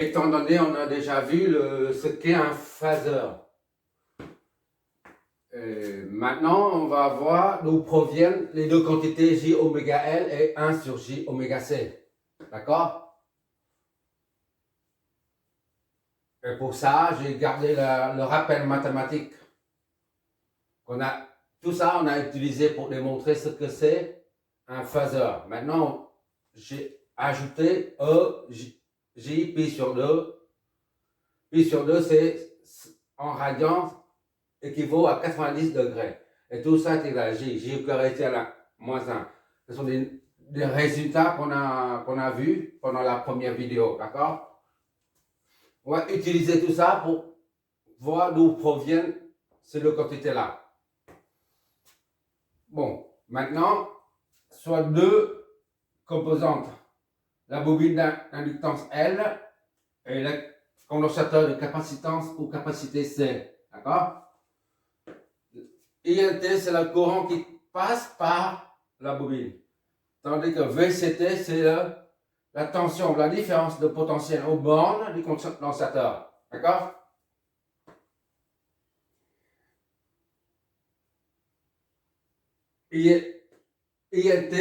étant donné, on a déjà vu ce qu'est un phaseur. Maintenant, on va voir d'où proviennent les deux quantités J oméga L et 1 sur J oméga C. D'accord? Et pour ça, j'ai gardé le rappel mathématique. Tout ça, on a utilisé pour démontrer ce que c'est un phaseur. Maintenant, j'ai ajouté E, J, pi sur 2. Pi sur 2, c'est en radians équivaut à 90 degrés. Et tout ça est égal à J. J au carré est égal à moins 1. Ce sont des résultats qu'on a vus pendant la première vidéo. D'accord? On va utiliser tout ça pour voir d'où proviennent ces deux quantités-là. Bon, maintenant, soit deux composantes. La bobine d'inductance L et le condensateur de capacitance ou capacité C. D'accord? INT, c'est le courant qui passe par la bobine. Tandis que VCT, c'est la tension, la différence de potentiel aux bornes du condensateur. D'accord? INT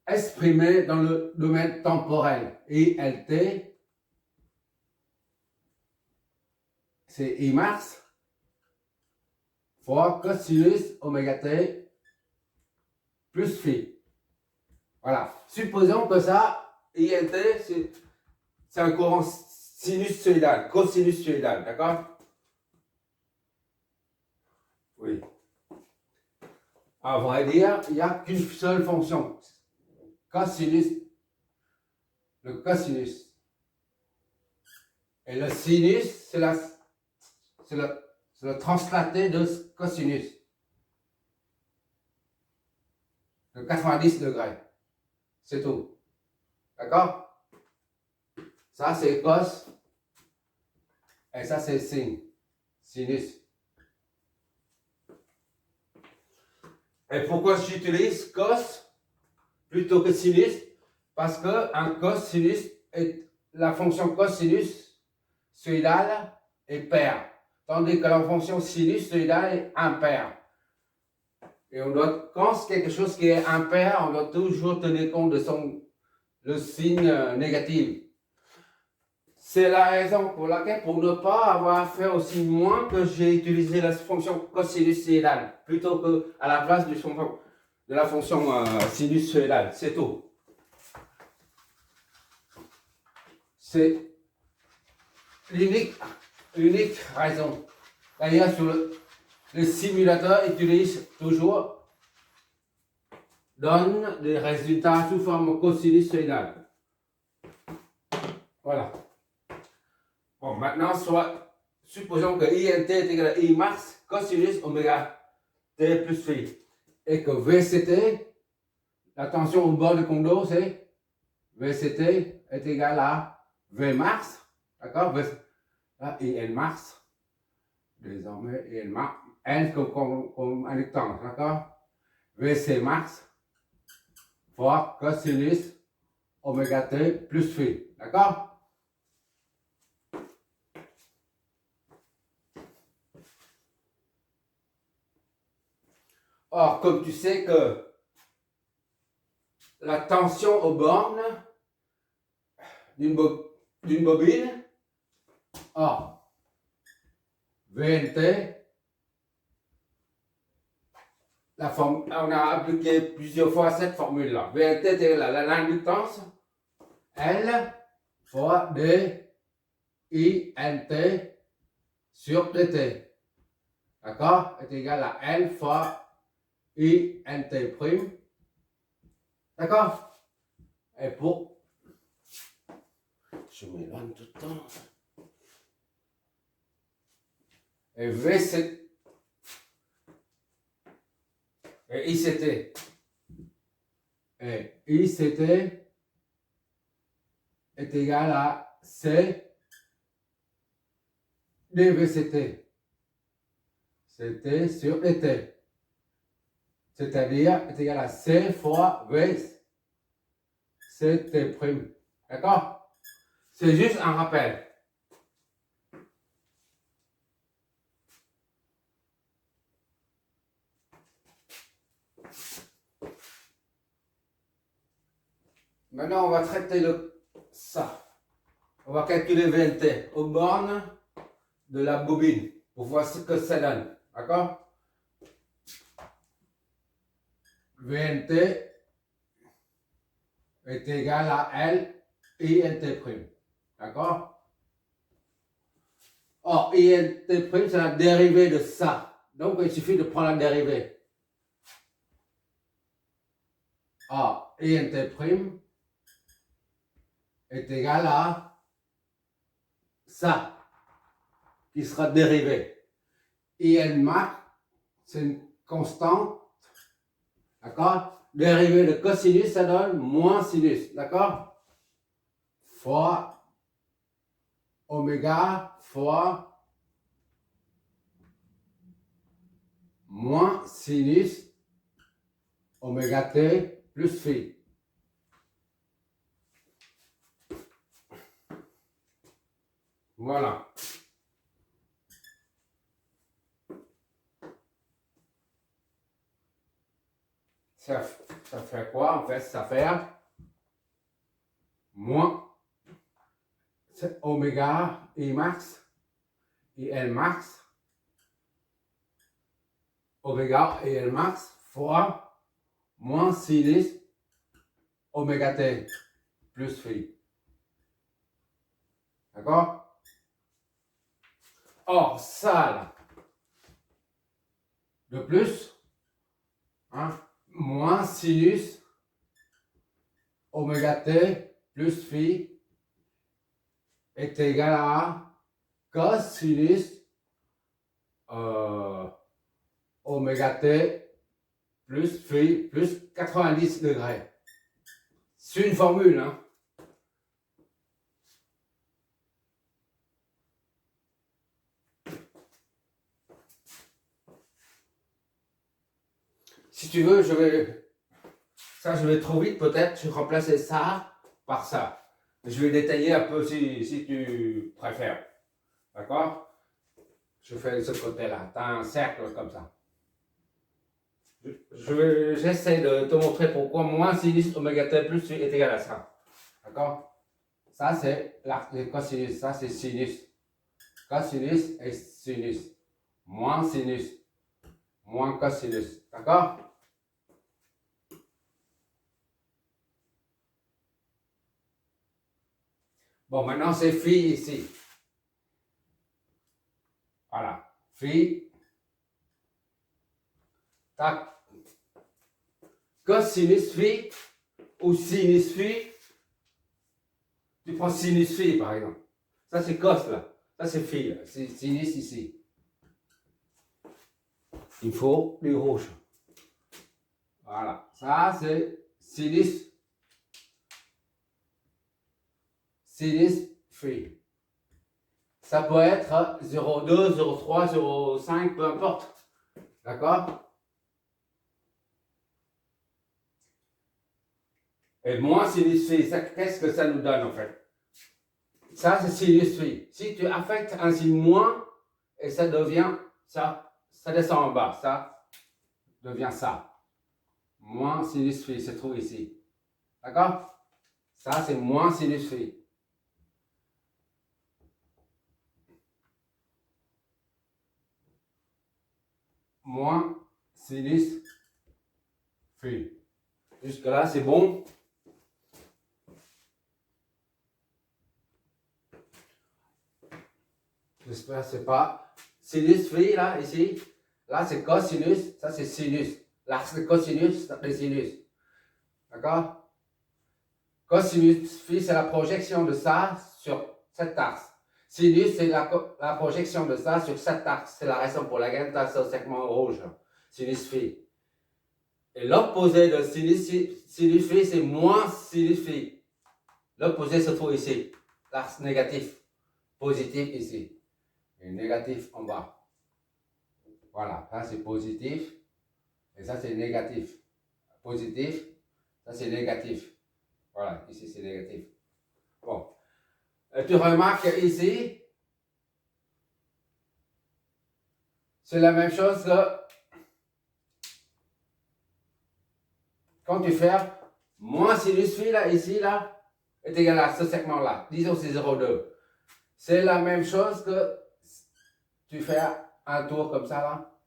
exprimé dans le domaine temporel. ILT, c'est I max fois cosinus oméga t plus phi. Voilà. Supposons que ça, INT, c'est un courant sinusoïdal, cosinusoïdal, d'accord? Oui. À vrai dire, il n'y a qu'une seule fonction. Cosinus, le cosinus. Et le sinus, c'est le translaté de cosinus. De 90 degrés. C'est tout. D'accord? Ça, c'est cos. Et ça, c'est sin. Sinus. Et pourquoi j'utilise cos plutôt que sinus? Parce qu'un cosinus est la fonction cosinus soïdale est paire, tandis que la fonction sinus soïdale est impaire. Et quand c'est quelque chose qui est impair, on doit toujours tenir compte de le signe négatif. C'est la raison pour laquelle, pour ne pas avoir fait aussi moins, que j'ai utilisé la fonction cosinusoïdale plutôt qu'à la place de la fonction sinusoïdale. C'est tout. C'est l'unique raison. D'ailleurs, sur le simulateur utilise toujours, donne des résultats sous forme cosinusoïdale. Voilà. Bon, maintenant, supposons que INT est égal à I max cosinus oméga T plus phi. Et que VCT, la tension au bord du condo, c'est VCT est égal à V max. D'accord? Là, IN max. Désormais, IN max. N comme inductance. D'accord? VC max fois cosinus oméga T plus phi. D'accord? Or, comme tu sais que la tension aux bornes d'une bobine, or, VNT, on a appliqué plusieurs fois cette formule-là. VNT est l'inductance L fois D INT sur DT. D'accord? Est égal à L fois INT prime. D'accord? Et pour... Je m'éloigne tout le temps. Et VC... Et ICT. Et ICT est égal à C dVCT. CT sur DT. C'est-à-dire est égal à C fois V CT prime. D'accord? C'est juste un rappel. Maintenant, on va traiter ça. On va calculer VNT aux bornes de la bobine pour voir ce que ça donne. D'accord? VNT est égal à L INT'. D'accord? Or, INT', c'est la dérivée de ça. Donc, il suffit de prendre la dérivée. Or, INT' est égal à ça, qui sera dérivé. IN max, c'est une constante, d'accord? Dérivée de cosinus, ça donne moins sinus, d'accord? Fois oméga fois moins sinus oméga t plus phi. Voilà. Ça fait quoi en fait? Ça fait moins oméga I max, IL max, oméga IL max fois moins sinus oméga t plus phi. D'accord? Or, ça là, de plus, hein, moins sinus oméga t plus phi est égal à cosinus oméga t plus phi plus 90 degrés. C'est une formule, hein. Si tu veux, je vais trop vite peut-être, je vais remplacer ça par ça. Je vais détailler un peu si tu préfères. D'accord? Je fais de ce côté-là. Tu as un cercle comme ça. J'essaie de te montrer pourquoi moins sinus oméga t plus est égal à ça. D'accord? Ça, c'est le cosinus. Ça, c'est sinus. Cosinus et sinus. Moins sinus. Moins cosinus. D'accord? Bon, maintenant, c'est phi ici. Voilà. Phi. Tac. Cosinus phi ou sinus phi. Tu prends sinus phi par exemple. Ça c'est cos là. Ça c'est phi là. C'est sinus ici. Il faut du rouge. Voilà. Ça c'est sinus. Sinus phi. Ça peut être 0,2, 0,3, 0,5, peu importe. D'accord? Et moins sinus phi, qu'est-ce que ça nous donne en fait? Ça, c'est sinus phi. Si tu affectes un signe moins, et ça devient ça, ça descend en bas, ça devient ça. Moins sinus phi se trouve ici. D'accord? Ça, c'est moins sinus phi. Moins sinus phi. Jusque-là, c'est bon. J'espère que c'est pas sinus phi là, ici. Là, c'est cosinus, ça c'est sinus. Là, c'est cosinus, c'est sinus. D'accord? Cosinus phi, c'est la projection de ça sur cet axe. Sinus, c'est la projection de ça sur cet axe. C'est la raison pour laquelle tu as ce segment rouge. Sinus phi. Et l'opposé de sinus phi, c'est moins sinus phi. L'opposé se trouve ici. L'axe négatif. Positif ici. Et négatif en bas. Voilà, ça c'est positif. Et ça c'est négatif. Positif, ça c'est négatif. Voilà, ici c'est négatif. Et tu remarques ici, c'est la même chose que quand tu fais moins sinus phi là, ici, là, est égal à ce segment-là. Disons c'est 0,2. C'est la même chose que tu fais un tour comme ça là.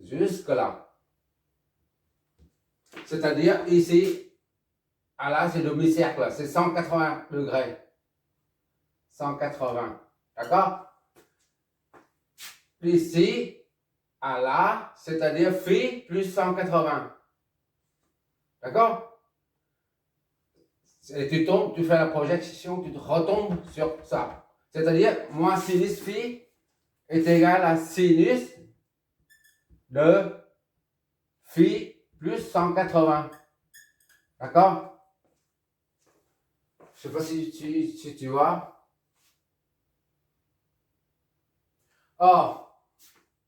Jusque là. C'est-à-dire ici, à là, c'est demi-cercle. C'est 180 degrés. 180. D'accord? Ici, à là, c'est-à-dire phi plus 180. D'accord? Et tu tombes, tu fais la projection, tu te retombes sur ça. C'est-à-dire, moins sinus phi est égal à sinus de phi plus 180. D'accord? Je ne sais pas si tu vois. Or,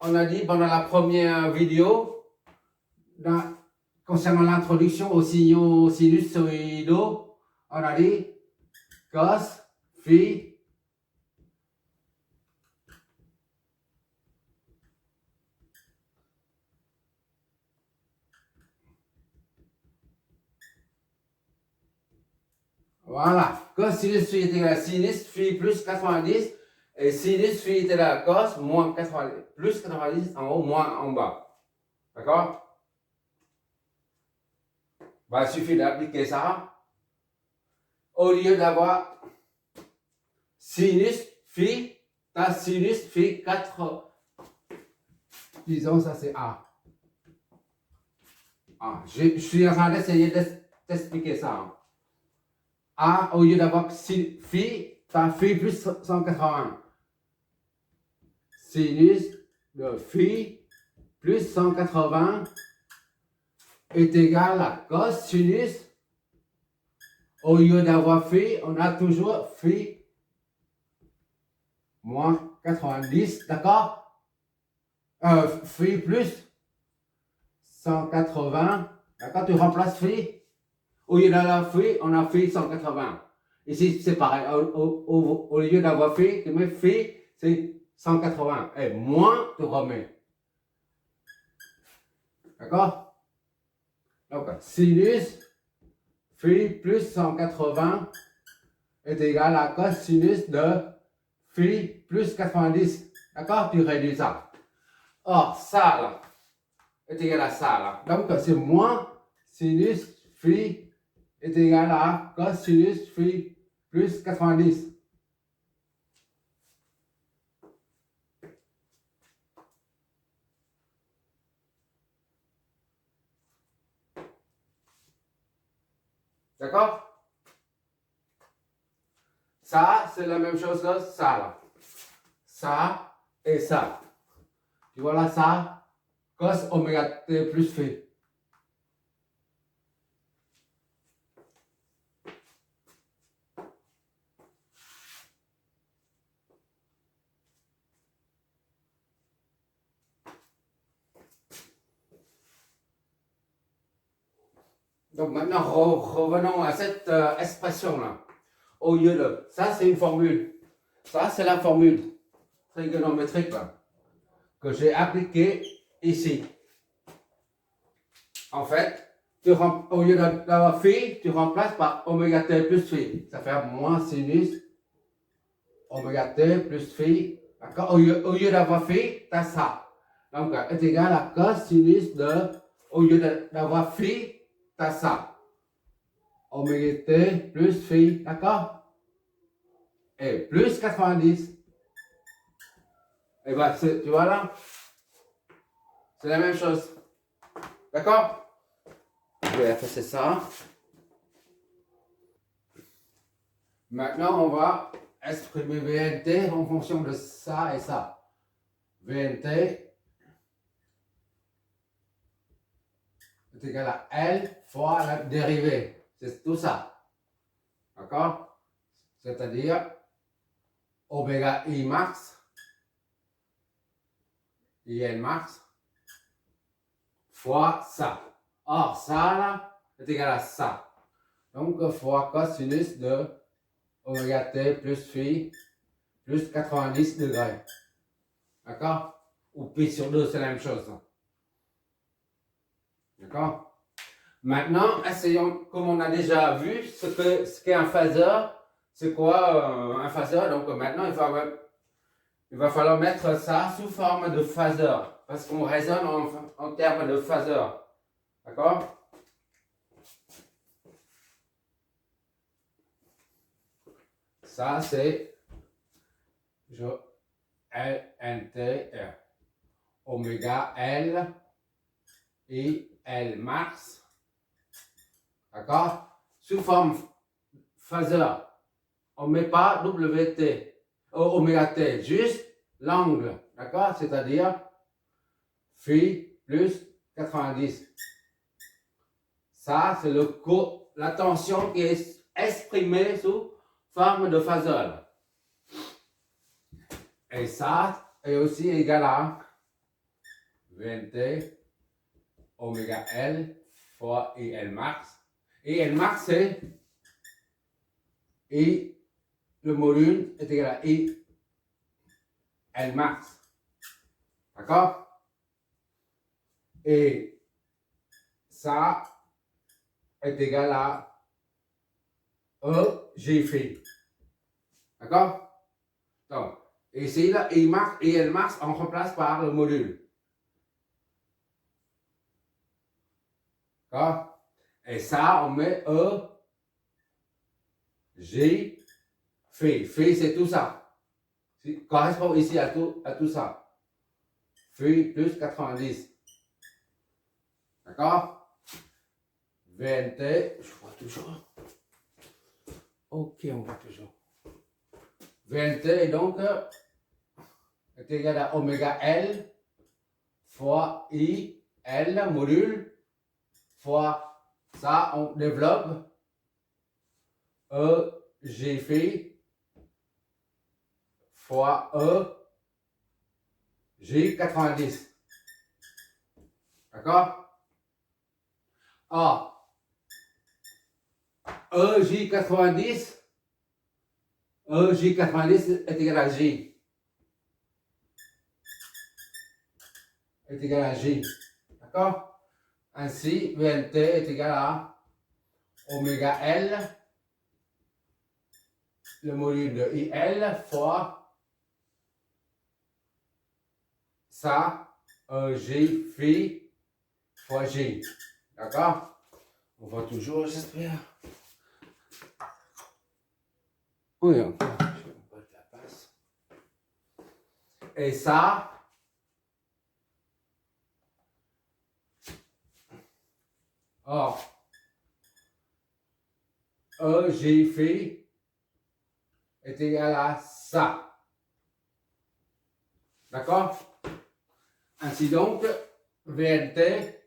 on a dit pendant la première vidéo, concernant l'introduction aux signaux sinusoïdaux, on a dit cos, phi, voilà, cos sinus phi est égal à sinus phi plus 90 et sinus phi est égal à cos moins 90, plus 90 en haut moins en bas. D'accord? Bah, il suffit d'appliquer ça. Au lieu d'avoir sinus phi, t'as sinus phi 4. Disons ça c'est A. Je suis en train d'essayer d'expliquer ça. Hein. A, au lieu d'avoir phi, t'as phi plus 180. Sinus de phi plus 180 est égal à cos sinus. Au lieu d'avoir phi, on a toujours phi moins 90, d'accord? Phi plus 180, d'accord? Tu remplaces phi. Au lieu d'avoir phi, on a phi 180. Ici, c'est pareil. Au lieu d'avoir phi, tu mets phi, c'est 180. Et moins, tu remets. D'accord? Donc, sinus phi plus 180 est égal à cosinus de phi plus 90. D'accord? Tu réduis ça. Or, ça, là, est égal à ça, là. Donc, c'est moins sinus phi est égal à cosinus phi plus 90. D'accord? Ça, c'est la même chose que ça, là. Ça et ça. Tu vois là, ça, cos oméga t plus phi. Donc maintenant, revenons à cette expression-là. Au lieu de... Ça, c'est une formule. Ça, c'est la formule trigonométrique là, que j'ai appliquée ici. En fait, au lieu d'avoir phi, tu remplaces par oméga t plus phi. Ça fait moins sinus oméga t plus phi. D'accord? Au lieu d'avoir phi, tu as ça. Donc, est égal à cosinus de... Au lieu d'avoir phi, tu as ça. Oméga t plus phi. D'accord? Et plus 90. Et bien, tu vois là, c'est la même chose. D'accord? Je vais effacer ça. Maintenant, on va exprimer VNT en fonction de ça et ça. VNT est égal à L fois la dérivée. C'est tout ça. D'accord? C'est-à-dire oméga I max, IN max, fois ça. Or, ça là, est égal à ça. Donc, fois cosinus de oméga T plus phi plus 90 degrés. D'accord? Ou pi sur 2, c'est la même chose. D'accord? Maintenant, essayons, comme on a déjà vu, ce qu'est un phaseur. C'est quoi un phaseur? Donc maintenant, il va falloir mettre ça sous forme de phaseur. Parce qu'on raisonne en termes de phaseur. D'accord? Ça, c'est LNT oméga L et L max. D'accord? Sous forme phaseur. On ne met pas WT, oméga T, juste l'angle. D'accord? C'est-à-dire phi plus 90. Ça, c'est la tension qui est exprimée sous forme de phaseur. Et ça est aussi égal à VNT oméga L fois IL max. IL max, c'est I, le module est égal à I L max. D'accord? Et ça est égal à E G phi. D'accord? Donc, ici, là, I max et L max, on remplace par le module. D'accord? Et ça, on met E G phi. Phi, c'est tout ça. Ça correspond ici à tout ça. Phi plus 90. D'accord? VNT, je vois toujours. Ok, on voit toujours. VNT est donc est égal à oméga L fois I L module fois ça, on développe E G phi fois E G 90. D'accord? Ah, E J 90 est égal à J. Est égal à J. D'accord? Ainsi, VNT est égal à oméga L, le module de IL fois ça, J phi fois J. D'accord? On voit toujours, j'espère. Oui, encore. Je la passe. Et ça, or, EG phi est égal à ça. D'accord? Ainsi donc, VNT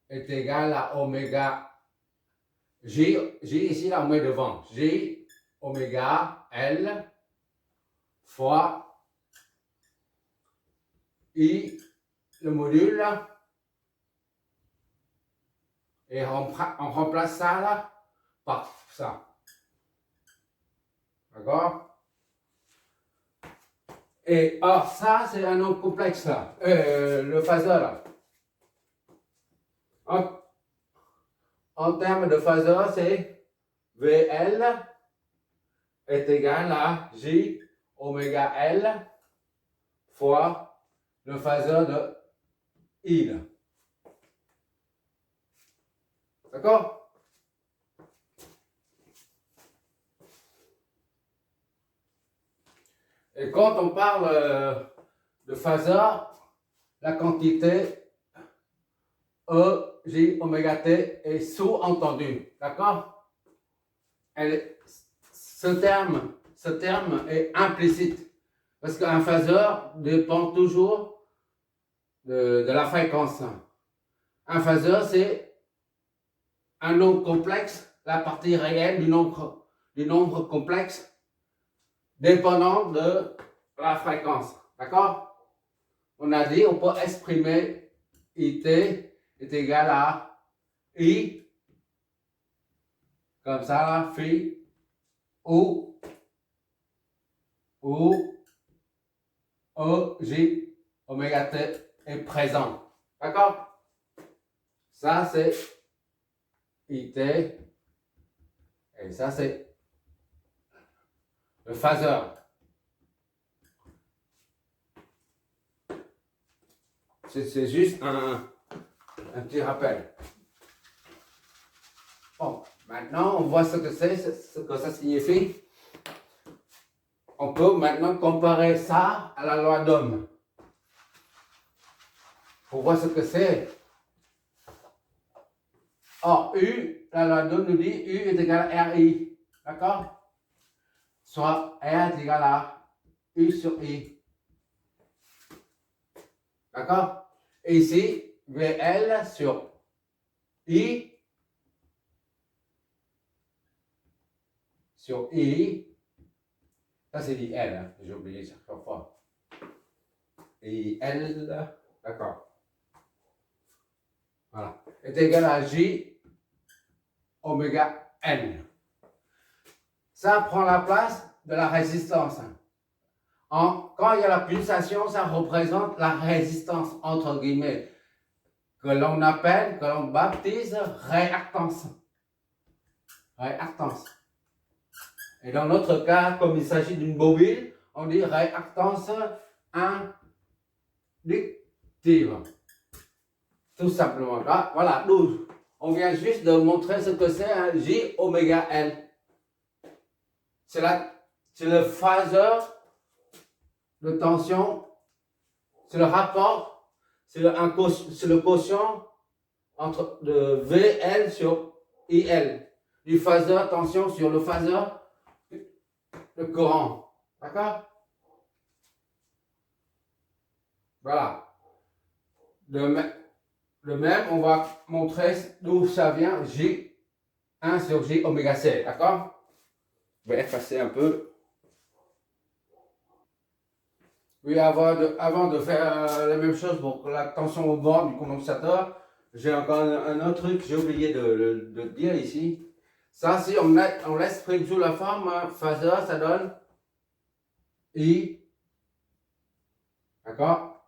est égal à oméga J ici, là, on met devant. J oméga L fois I, le module, et on remplace ça là par ça. D'accord? Et or, ça, c'est un nom complexe là. Le phaseur là. En termes de phaseur, c'est VL est égal à J oméga L fois le phaseur de I. D'accord? Et quand on parle de phaseur, la quantité E, J, oméga T est sous-entendue. D'accord? Ce terme est implicite. Parce qu'un phaseur dépend toujours de la fréquence. Un phaseur, c'est un nombre complexe, la partie réelle du nombre complexe, dépendant de la fréquence. D'accord? On a dit, on peut exprimer IT est égal à I, comme ça, là, phi où EJ oméga T est présent. D'accord? Ça, c'est IT. Et ça, c'est le phaseur. C'est juste un petit rappel. Bon, maintenant, on voit ce que c'est, ce que ça signifie. On peut maintenant comparer ça à la loi d'Ohm. Pour voir ce que c'est. Or, U, la loi d'Ohm nous dit U est égal à RI. D'accord? Soit R est égal à U sur I. D'accord? Et ici, VL sur I sur I. Ça, c'est l'IL, hein. J'ai oublié chaque fois. IL, d'accord. Voilà. Est égal à J oméga N. Ça prend la place de la résistance. Quand il y a la pulsation, ça représente la résistance, entre guillemets, que l'on appelle, que l'on baptise réactance. Réactance. Et dans notre cas, comme il s'agit d'une bobine, on dit réactance inductive. Tout simplement. Là, voilà, nous, on vient juste de montrer ce que c'est un J oméga L. C'est le phaseur de tension, c'est le rapport, c'est le quotient entre le VL sur IL, du phaseur tension sur le phaseur de courant. D'accord? Voilà. Le même, on va montrer d'où ça vient, J1 sur J oméga C. D'accord? Je vais effacer un peu. Oui, avant de faire la même chose pour la tension au bord du condensateur, j'ai encore un autre truc, j'ai oublié de le dire ici. Ça, si on l'exprime sous la forme phaseur, ça donne I, d'accord,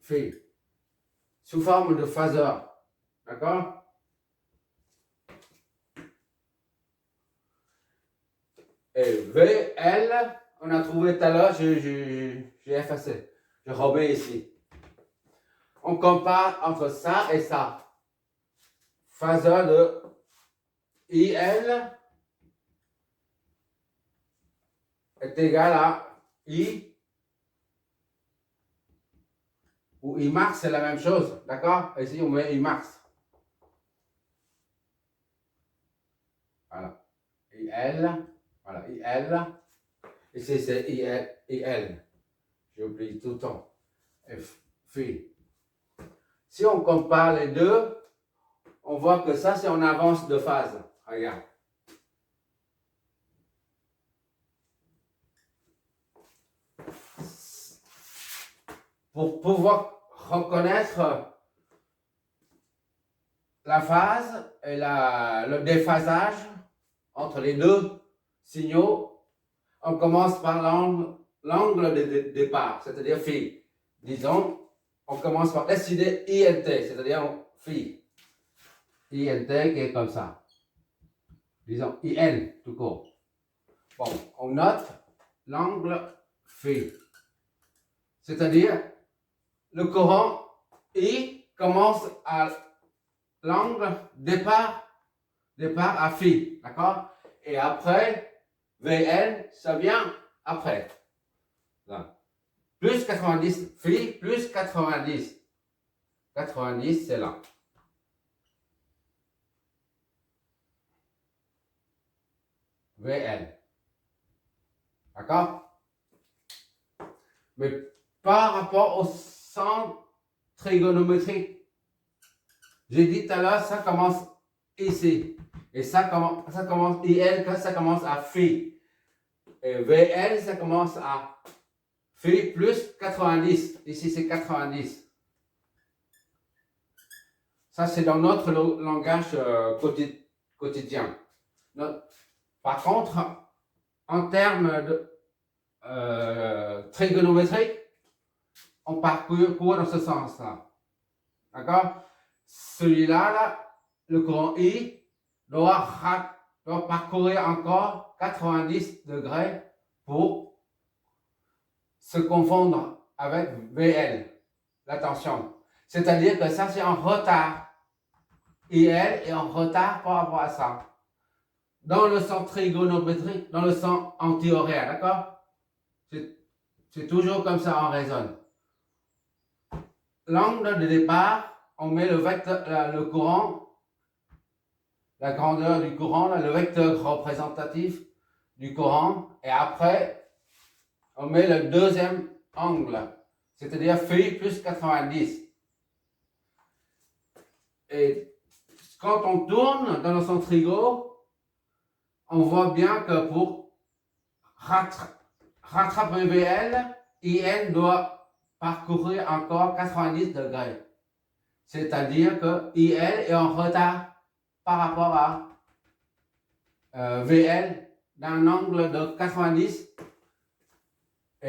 Phi, sous forme de phaseur, d'accord. Et VL, on a trouvé tout à l'heure, j'ai effacé, je remets ici. On compare entre ça et ça. Phaseur de IL est égal à I, ou I max, c'est la même chose, d'accord? Ici, on met I max. Voilà. IL, voilà, IL. Ici, c'est IL. J'oublie tout le temps. Phi. Si on compare les deux, on voit que ça, c'est en avance de phase. Regarde. Pour pouvoir reconnaître la phase et le déphasage entre les deux signaux, on commence par l'angle de départ, c'est-à-dire phi. Disons, on commence par décider INT, c'est-à-dire phi. INT qui est comme ça. Disons IN tout court. Bon, on note l'angle phi. C'est-à-dire, le courant I commence à l'angle départ à phi, d'accord? Et après, VN, ça vient après. Là. Plus 90, phi, plus 90. 90, c'est là. VN. D'accord? Mais par rapport au centre trigonométrique, j'ai dit tout à l'heure, ça commence ici. Et ça commence IL, ça commence à phi. Et VL, ça commence à phi plus 90. Ici, c'est 90. Ça, c'est dans notre langage quotidien. Donc, par contre, en termes de trigonométrie, on parcourt dans ce sens-là. D'accord? Celui-là, là, le courant I doit parcourir encore 90 degrés pour se confondre avec VL, la tension. C'est-à-dire que ça, c'est en retard. IL est en retard par rapport à ça. Dans le sens trigonométrique, dans le sens antihoraire, d'accord? C'est toujours comme ça on raisonne. L'angle de départ, on met le vecteur, le courant, la grandeur du courant, là, le vecteur représentatif du courant, et après, on met le deuxième angle, c'est-à-dire phi plus 90. Et quand on tourne dans le sens trigo, on voit bien que pour rattraper VL, IN doit parcourir encore 90 degrés. C'est-à-dire que IL est en retard par rapport à VL d'un angle de 90